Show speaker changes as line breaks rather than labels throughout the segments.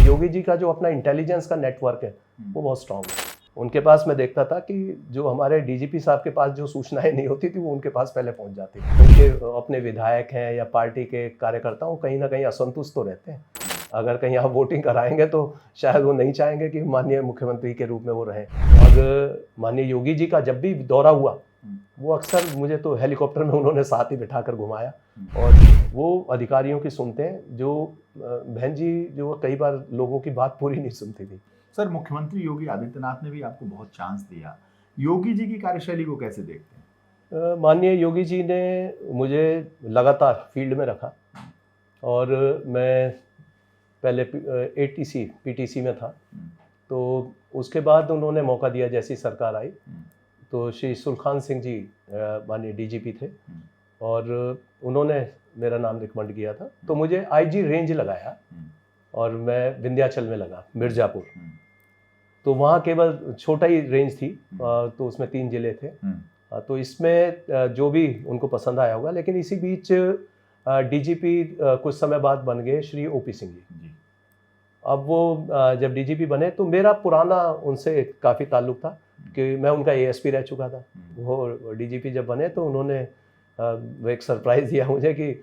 योगी जी का जो अपना इंटेलिजेंस का नेटवर्क है वो बहुत स्ट्रांग है। उनके पास मैं देखता था कि जो हमारे डीजीपी साहब के पास जो सूचनाएं नहीं होती थी वो उनके पास पहले पहुंच जाती थी। उनके अपने विधायक हैं या पार्टी के कार्यकर्ता कहीं ना कहीं असंतुष्ट तो रहते हैं। अगर कहीं आप वोटिंग कराएंगे तो शायद वो नहीं चाहेंगे कि माननीय मुख्यमंत्री के रूप में वो रहें। और माननीय योगी जी का जब भी दौरा हुआ वो अक्सर मुझे तो हेलीकॉप्टर में उन्होंने साथ ही बिठाकर घुमाया और वो अधिकारियों की सुनते हैं जो बहन जी जो कई बार लोगों की बात पूरी नहीं सुनती थी।
सर, मुख्यमंत्री योगी आदित्यनाथ ने भी आपको बहुत चांस दिया, योगी जी की कार्यशैली को कैसे देखते हैं?
माननीय योगी जी ने मुझे लगातार फील्ड में रखा और मैं पहले पीटीसी में था, तो उसके बाद उन्होंने मौका दिया जैसी सरकार आई तो श्री सुलखान सिंह जी माननीय डीजीपी थे और उन्होंने मेरा नाम रिकमेंड किया था, तो मुझे आईजी रेंज लगाया और मैं विंध्याचल में लगा, मिर्ज़ापुर। तो वहाँ केवल छोटा ही रेंज थी तो उसमें 3 जिले थे। तो इसमें जो भी उनको पसंद आया होगा, लेकिन इसी बीच डीजीपी कुछ समय बाद बन गए श्री ओपी सिंह जी। अब वो जब डीजीपी बने तो मेरा पुराना उनसे काफ़ी ताल्लुक था कि मैं उनका एएसपी रह चुका था। वो डीजीपी जब बने तो उन्होंने वो एक सरप्राइज़ दिया मुझे कि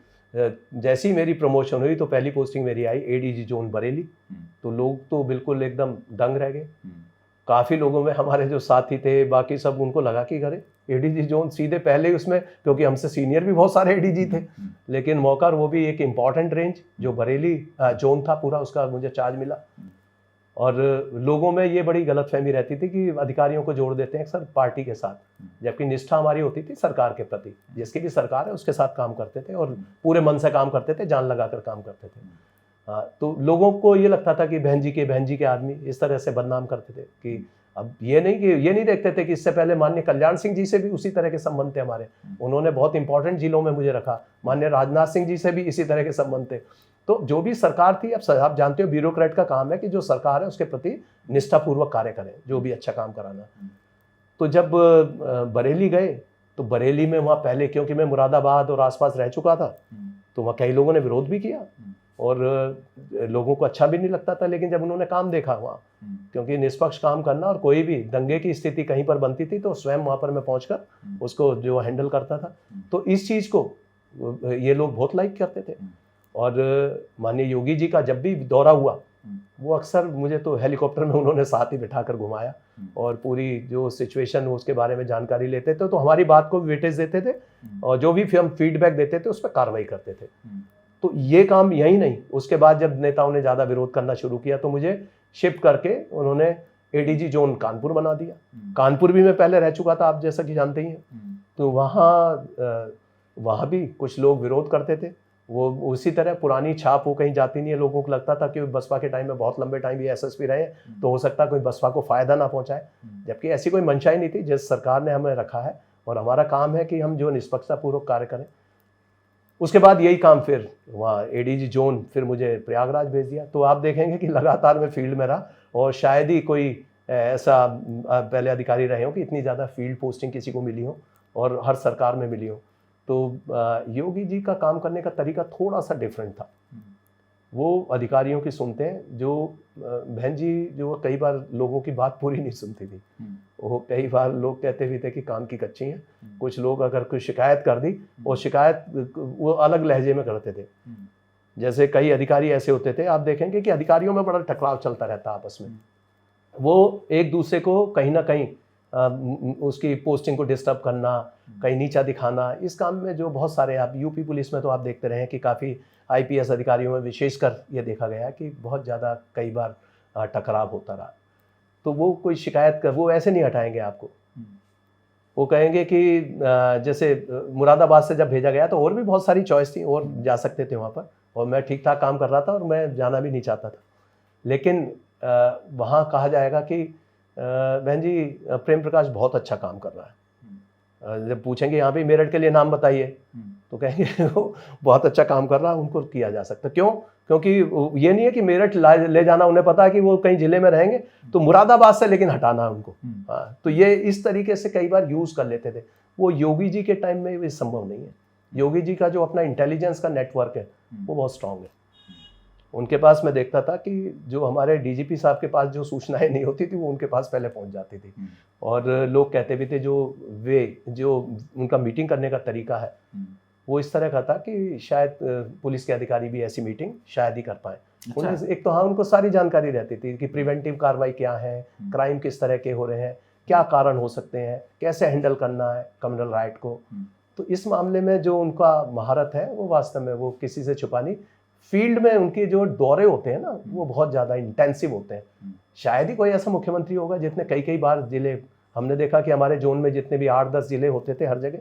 जैसी मेरी प्रमोशन हुई तो पहली पोस्टिंग मेरी आई एडीजी जोन बरेली। तो लोग तो बिल्कुल एकदम दंग रह गए। काफ़ी लोगों में हमारे जो साथी थे बाकी सब, उनको लगा कि अरे एडीजी जोन सीधे पहले उसमें, क्योंकि हमसे सीनियर भी बहुत सारे एडीजी थे, लेकिन मौका वो भी एक इम्पॉर्टेंट रेंज जो बरेली जोन था पूरा, उसका मुझे चार्ज मिला। और लोगों में ये बड़ी गलतफहमी रहती थी कि अधिकारियों को जोड़ देते हैं सर पार्टी के साथ, जबकि निष्ठा हमारी होती थी सरकार के प्रति। जिसकी भी सरकार है उसके साथ काम करते थे और पूरे मन से काम करते थे, जान लगाकर काम करते थे। तो लोगों को ये लगता था कि बहन जी के आदमी इस तरह से बदनाम करते थे कि अब ये नहीं देखते थे कि इससे पहले माननीय कल्याण सिंह जी से भी उसी तरह के संबंध थे हमारे। उन्होंने बहुत इंपॉर्टेंट जिलों में मुझे रखा। माननीय राजनाथ सिंह जी से भी इसी तरह के संबंध थे। तो जो भी सरकार थी, अब आप जानते हो ब्यूरोक्रेट का काम है कि जो सरकार है उसके प्रति निष्ठापूर्वक कार्य करें, जो भी अच्छा काम कराना। तो जब बरेली गए तो बरेली में वहाँ पहले, क्योंकि मैं मुरादाबाद और आसपास रह चुका था, तो वहाँ कई लोगों ने विरोध भी किया और लोगों को अच्छा भी नहीं लगता था। लेकिन जब उन्होंने काम देखा वहाँ, क्योंकि निष्पक्ष काम करना और कोई भी दंगे की स्थिति कहीं पर बनती थी तो स्वयं वहाँ पर मैं पहुँचकर उसको जो हैंडल करता था, तो इस चीज़ को ये लोग बहुत लाइक करते थे। और माननीय योगी जी का जब भी दौरा हुआ वो अक्सर मुझे तो हेलीकॉप्टर में उन्होंने साथ ही बिठाकर घुमाया और पूरी जो सिचुएशन उसके बारे में जानकारी लेते थे, तो हमारी बात को वेटेज देते थे और जो भी हम फीडबैक देते थे उस पर कार्रवाई करते थे। तो ये काम यही नहीं, उसके बाद जब नेताओं ने ज़्यादा विरोध करना शुरू किया तो मुझे शिफ्ट करके उन्होंने एडीजी जोन कानपुर बना दिया। कानपुर भी मैं पहले रह चुका था, आप जैसा कि जानते ही हैं। तो वहाँ भी कुछ लोग विरोध करते थे। वो उसी तरह पुरानी छाप वो कहीं जाती नहीं है। लोगों को लगता था कि बसपा के टाइम में बहुत लंबे टाइम ये एसएसपी रहे, तो हो सकता है कोई बसपा को फायदा ना पहुंचाए, जबकि ऐसी कोई मंशा ही नहीं थी। जिस सरकार ने हमें रखा है और हमारा काम है कि हम जो निष्पक्षतापूर्वक कार्य करें। उसके बाद यही काम फिर वहाँ एडीजी जोन फिर मुझे प्रयागराज भेज दिया। तो आप देखेंगे कि लगातार मैं फील्ड में रहा और शायद ही कोई ऐसा पहले अधिकारी रहे हो कि इतनी ज़्यादा फील्ड पोस्टिंग किसी को मिली हो और हर सरकार में मिली हो। तो योगी जी का काम करने का तरीका थोड़ा सा डिफरेंट था। वो अधिकारियों की सुनते हैं, जो बहन जी जो कई बार लोगों की बात पूरी नहीं सुनती थी। वो कई बार लोग कहते भी थे कि काम की कच्ची हैं। कुछ लोग अगर कोई शिकायत कर दी और शिकायत वो अलग लहजे में करते थे। जैसे कई अधिकारी ऐसे होते थे, आप देखेंगे कि अधिकारियों में बड़ा टकराव चलता रहता आपस में। वो एक दूसरे को कहीं ना कहीं उसकी पोस्टिंग को डिस्टर्ब करना, कहीं नीचा दिखाना, इस काम में जो बहुत सारे, आप यूपी पुलिस में तो आप देखते रहे कि काफ़ी आईपीएस अधिकारियों में विशेषकर ये देखा गया कि बहुत ज़्यादा कई बार टकराव होता रहा। तो वो कोई शिकायत कर, वो ऐसे नहीं हटाएंगे आपको। वो कहेंगे कि जैसे मुरादाबाद से जब भेजा गया तो और भी बहुत सारी चॉइस थी और जा सकते थे वहाँ पर, और मैं ठीक ठाक काम कर रहा था और मैं जाना भी नहीं चाहता था। लेकिन वहाँ कहा जाएगा कि बहन जी प्रेम प्रकाश बहुत अच्छा काम कर रहा है। जब पूछेंगे यहाँ पे मेरठ के लिए नाम बताइए तो कहेंगे वो बहुत अच्छा काम कर रहा है, उनको किया जा सकता। क्यों? क्योंकि ये नहीं है कि मेरठ ले जाना, उन्हें पता है कि वो कहीं जिले में रहेंगे तो मुरादाबाद से लेकिन हटाना है उनको। हाँ, तो ये इस तरीके से कई बार यूज कर लेते थे। वो योगी जी के टाइम में ये संभव नहीं है। योगी जी का जो अपना इंटेलिजेंस का नेटवर्क है वो बहुत स्ट्रांग है। उनके पास मैं देखता था कि जो हमारे डीजीपी साहब के पास जो सूचनाएं नहीं होती थी वो उनके पास पहले पहुंच जाती थी। और लोग कहते भी थे जो उनका मीटिंग करने का तरीका है वो इस तरह का था कि शायद पुलिस के अधिकारी भी ऐसी मीटिंग शायद ही कर पाए। उन्हें एक तो हाँ उनको सारी जानकारी रहती थी कि प्रिवेंटिव कार्रवाई क्या है, क्राइम किस तरह के हो रहे हैं, क्या कारण हो सकते हैं, कैसे हैंडल करना है कम्युनल राइट को। तो इस मामले में जो उनका महारत है वो वास्तव में वो किसी से छुपा नहीं। फील्ड में उनके जो दौरे होते हैं ना वो बहुत ज़्यादा इंटेंसिव होते हैं। शायद ही कोई ऐसा मुख्यमंत्री होगा जितने कई बार जिले, हमने देखा कि हमारे जोन में जितने भी 8-10 जिले होते थे हर जगह,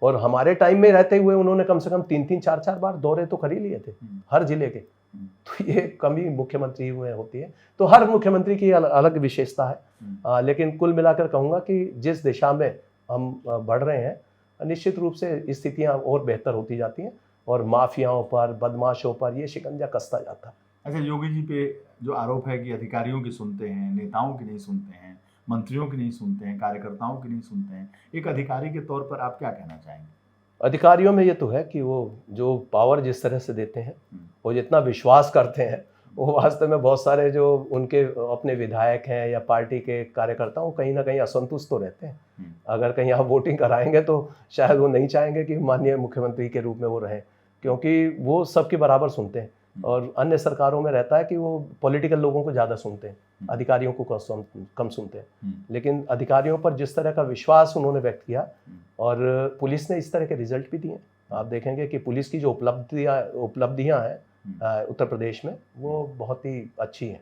और हमारे टाइम में रहते हुए उन्होंने कम से कम 3-3, 4-4 बार दौरे तो कर ही लिए थे हर जिले के। तो ये कमी मुख्यमंत्री में होती है। तो हर मुख्यमंत्री की अलग विशेषता है। लेकिन कुल मिलाकर कहूँगा कि जिस दिशा में हम बढ़ रहे हैं निश्चित रूप से स्थितियाँ और बेहतर होती जाती हैं और माफियाओं पर, बदमाशों पर ये शिकंजा कसता जाता है।
अच्छा, योगी जी पे जो आरोप है कि अधिकारियों की सुनते हैं, नेताओं की नहीं सुनते हैं, मंत्रियों की नहीं सुनते हैं, कार्यकर्ताओं की नहीं सुनते हैं, एक अधिकारी के तौर पर आप क्या कहना चाहेंगे?
अधिकारियों में ये तो है कि वो जो पावर जिस तरह से देते हैं वो जितना विश्वास करते हैं वो वास्तव में बहुत सारे जो उनके अपने विधायक हैं या पार्टी के कार्यकर्ता वो कहीं ना कहीं असंतुष्ट तो रहते हैं। अगर कहीं आप वोटिंग कराएंगे तो शायद वो नहीं चाहेंगे कि माननीय मुख्यमंत्री के रूप में वो रहें, क्योंकि वो सबके बराबर सुनते हैं। और अन्य सरकारों में रहता है कि वो पॉलिटिकल लोगों को ज़्यादा सुनते हैं, अधिकारियों को कम सुनते हैं। लेकिन अधिकारियों पर जिस तरह का विश्वास उन्होंने व्यक्त किया और पुलिस ने इस तरह के रिजल्ट भी दिए। आप देखेंगे कि पुलिस की जो उपलब्धियां हैं उत्तर प्रदेश में वो बहुत ही अच्छी हैं।